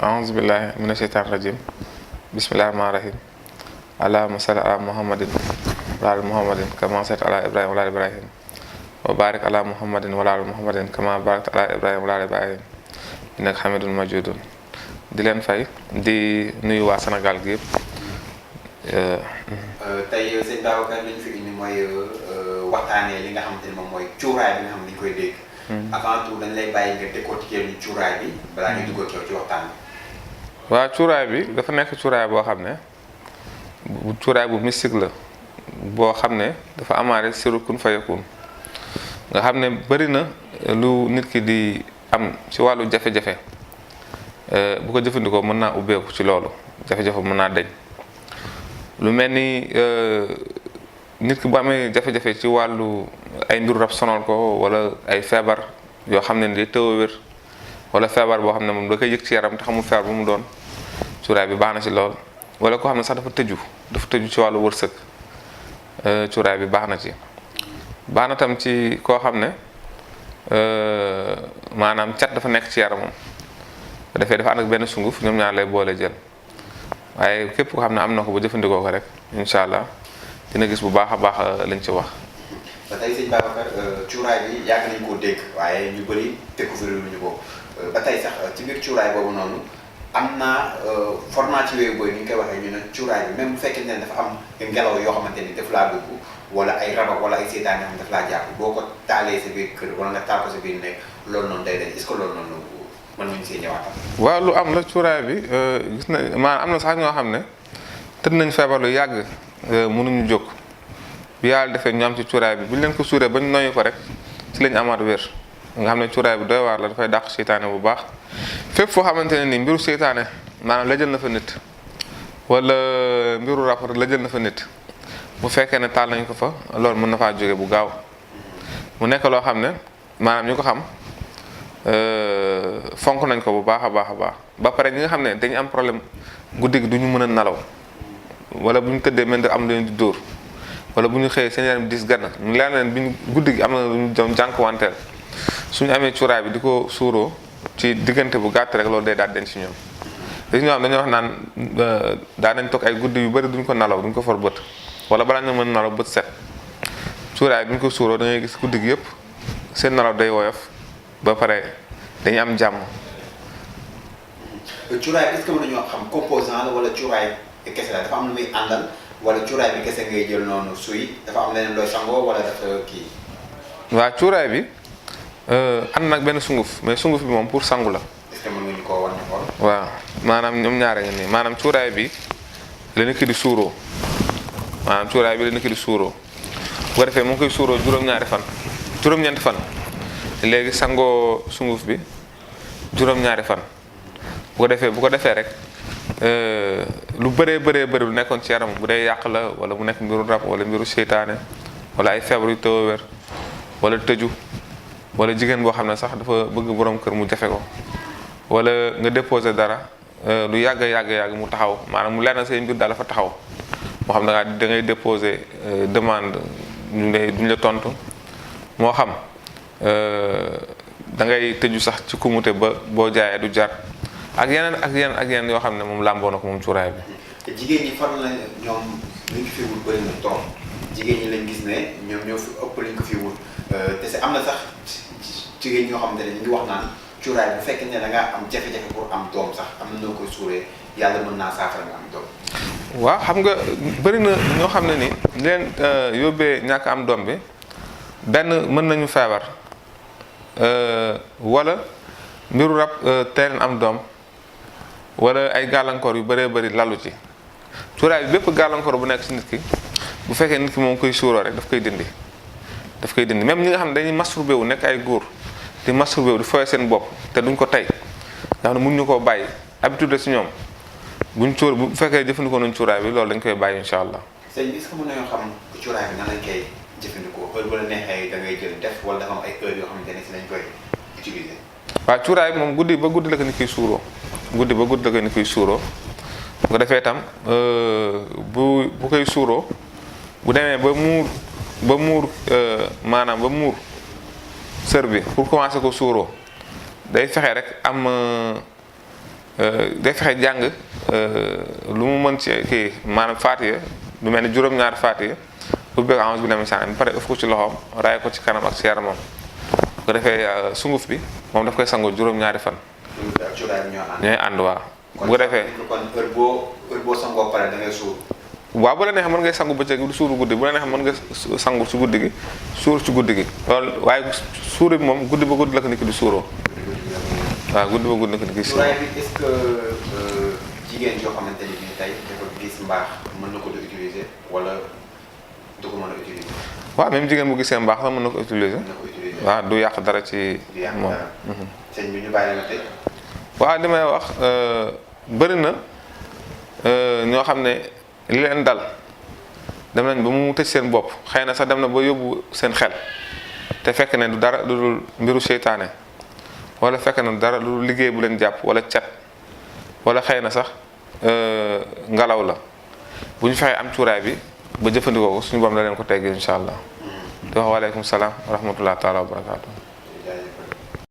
أعوذ بالله من الشيطان الرجيم بسم الله الرحمن الرحيم اللهم صل على محمد وعلى محمد كما صليت على إبراهيم وعلى إبراهيم وبارك على محمد وعلى محمد كما باركت على إبراهيم وعلى إبراهيم إنك حميد مجيد di leen fay di nuyu waa Sénégal gi yëpp. tey sëñ Babacar li ñu fi indi mooy waxtaanee li nga xamante ni moom mooy cuuraay bi nga xam ne dañu koy dégg. avant tout dañ lay bàyyi nga décortiquer ñu cuuraay bi balaa ñu dugg ak yow ci waxtaan bi. waaw cuuraay bi dafa nekk cuuraay boo xam ne cuuraay bu mystique la boo xam ne dafa amaale siru kun fayakun nga xam ne bëri na lu nit ki di am ci wàllu jafe-jafe bu ko jëfandikoo mën naa ubbeeku ci loolu jafe-jafe mën naa deñ lu mel ni nit ki bu amee jafe-jafe ci wàllu ay mbiru rab sonal ko wala ay feebar yoo xam ne ni tëw a wér wala feebar boo xam ne moom da koy yëg ci yaram te xamul feebar bu mu doon cuuraay bi baax na ci lool wala koo xam ne sax dafa tëju ci wàllu wërsëg cuuraay bi baax na ci baax na tam ci koo xam ne maanaam cat dafa nekk ci yaramam dafay dafa ànd ak benn sunguf ñoom ñaar lay boole jël waaye képp koo xam ne am na ko ba jëfandikoo ko rek incha allah dina gis bu baax a baax lañ ci wax. ba tey sëñ Babacar cuuraay bi yàgg nañ koo dégg waaye ñu bëri découvrir lu ñu ko ba tey sax ci biir cuuraay boobu noonu am na format ci wéyu booy ni ñu koy waxee ñu ne cuuraay bi même bu fekkee ne dafa am ngelaw yoo xamante ni daf laa dugg wala ay raba wala ay seetaan yoo xam daf laa jàpp boo ko taalee sa biir kër wala nga taal ko sa biir nekk loolu noonu day dañ est-ce que loolu noonu mën nañu see ñëwaatal. waaw lu am la cuuraay bi gis na maanaam am na sax ñoo xam ne tëdd nañ feebar lu yàgg mënuñu jóg bi yàlla defee ñu am ci cuuraay bi bu ñu leen ko suuree ba ñu noyyi ko rek ci lañ amaat wér nga xam ne cuuraay bi doy waar la dafay dàq seytaane bu baax fépp foo xamante ne nii mbiru seytaane maanaam la jël na fa nit wala mbiru rab la jël na fa nit bu fekkee ne taal nañ ko fa loolu mën na faa jóge bu gaaw mu nekk loo xam ne maanaam ñu ko xam fonk nañ ko bu baax a baax a baax ba pare ñi nga xam ne dañu am problème guddi gi du ñu mën a nalaw wala bu ñu tëddee mel ni am leen di dóor wala bu ñu xëyee seen yaram dis ganna ñu leer leen bi guddi gi am na lu ñu jànkuwanteel suñu amee cuuraay bi di ko suuroo ci diggante bu gàtt rek loolu day daal denc ci ñoom dañu ñoo xam dañoo wax naan daa nañ toog ay guddi yu bëri duñ ko nalaw duñ ko for bët wala balaa ñu mën nalaw bët set cuuraay bi ñu ko suuroo da ngay gis guddi gi yëpp seen nalaw day woyof ba pare dañuy am jàmm. cuuraay bi est-ce que mën nañoo xam composant la wala cuuraay kese la dafa am lu muy àndal wala cuuraay bi kese ngay jël noonu suy dafa am leneen looy sangoo wala dafa kii. waaw cuuraay bi ànd nag benn sunguf mais sunguf bi moom pour sangu la. est-ce que mën nga ñu koo wan ñu xool. waaw maanaam ñoom ñaare ngi nii maanaam cuuraay bi la nit ki di suuroo maanaam cuuraay bi la nit ki di suuroo bu ko defee mu ngi koy suuroo juróom-ñaari fan juróom-ñeenti fan. léegi sangoo sunguf bi juróom-ñaari fan bu ko defee rek lu bëree bëri lu nekkoon ci yaram bu dee yàq la wala mu nekk mbiru rab wala mbiru seytaane wala ay feebar yu tëw a wér wala tëju wala jigéen boo xam ne sax dafa bëgg borom kër mu jafe ko wala nga déposé dara lu yàgg mu taxaw maanaam mu leer na say mbir daal dafa taxaw moo xam da ngay déposé demande duñ la tontu moo xam da ngay tëju sax ci kumute ba boo jaayee du jar ak yeneen yoo xam ne moom làmboo na ko moom cuuraay bi. te jigéen ñi faral na ñoom li ñu ko fi wut bëri na trop jigéen ñi lañ gis ne ñoom ñoo fi ëpp li ñu ko fi wut te si am na sax jigéen ñoo xamante ne ñu ngi wax naan cuuraay bu fekkee ne da ngaa am jafe-jafe pour am doom sax am na noo koy suuree yàlla mën naa saafara nga am doom. waaw xam nga bëri na ñoo xam ne ni leen yóbbee ñàkk am doom bi benn mën nañu feebar. wala mbiru rab teel am doom wala ay gàllankoor yu bëree bëri lalu ci cuuraay bi bépp gàllankoor bu nekk ci nit ki bu fekkee nit ki moom koy suuroo rek daf koy dindi même ñi nga xam ne dañuy masturbé wu nekk ay góor di masturbé wu di foyee seen bopp te duñ ko tey nga xam ne mun ñu koo bàyyi habitude ci ñoom bu fekkee jëfandikoo nañ cuuraay bi loolu dañ koy bàyyi incha allah. sëñ bi est-ce que mën nañoo xam cuuraay bi nan lañ koy jëfandikoo heure bu la neexee da ngay jël def wala dafa am ay heure yoo xamante ne si lañ koy utiliser. waaw cuuraay bi moom guddi ba guddi la ko nit koy suuroo bu ko defee itam bu koy suuroo bu demee ba muur maanaam ba muur sër bi pour commencer ko suuroo day fexe rek am day fexe jàng lu mu mën ci kii maanaam faatiya lu mel ni juróom-ñaari faatiya ubbeeko a'uuzu billaahi mina shaytaani ba pare ëf ko ci loxoom raay ko ci kanam ak ci yaramam bu ko defee sunguf bi moom daf koy sangoo juróom-ñaari fan. ak cuuraay bi ñooy ànd waaw. bu ko defee kon heure boo sangoo pare da ngay suur. waaw bu la neexee mën ngay sangu bëccëg du suuru guddi bu la neexee mën nga sangu ci guddi gi suur ci guddi gi loolu waaye suur bi moom guddi ba guddi la ko nit ki di suuroo. waaw guddi ba guddi la ko nit ki di suuroo. cuuraay bi est-ce que jigéen yoo xamante ni bii tey dafa gis mbaax mën na ko di utiliser wala du ko mën a utiliser. waaw même jigéen bu gisee mbaax sax mën na ko utiliser. mën na ko utiliser waaw du yàq dara ci moom. sëñ bi ñu bàyyi la nga tey. waaw li may wax bëri na ñoo xam ne li leen dal dem nañ ba mu tëj seen bopp xëy na sax dem na ba yóbbu seen xel te fekk ne du dara lu dul mbiru seytaane wala fekk ne du dara lu dul liggéey bu leen jàpp wala cat wala xëy na sax ngelaw la bu ñu fexee am cuuraay bi ba jëfandikoo ko suñu borom la leen ko teggee incha allah. di wax waaleykum salaam wa rahmatulah taala wa barakaatu.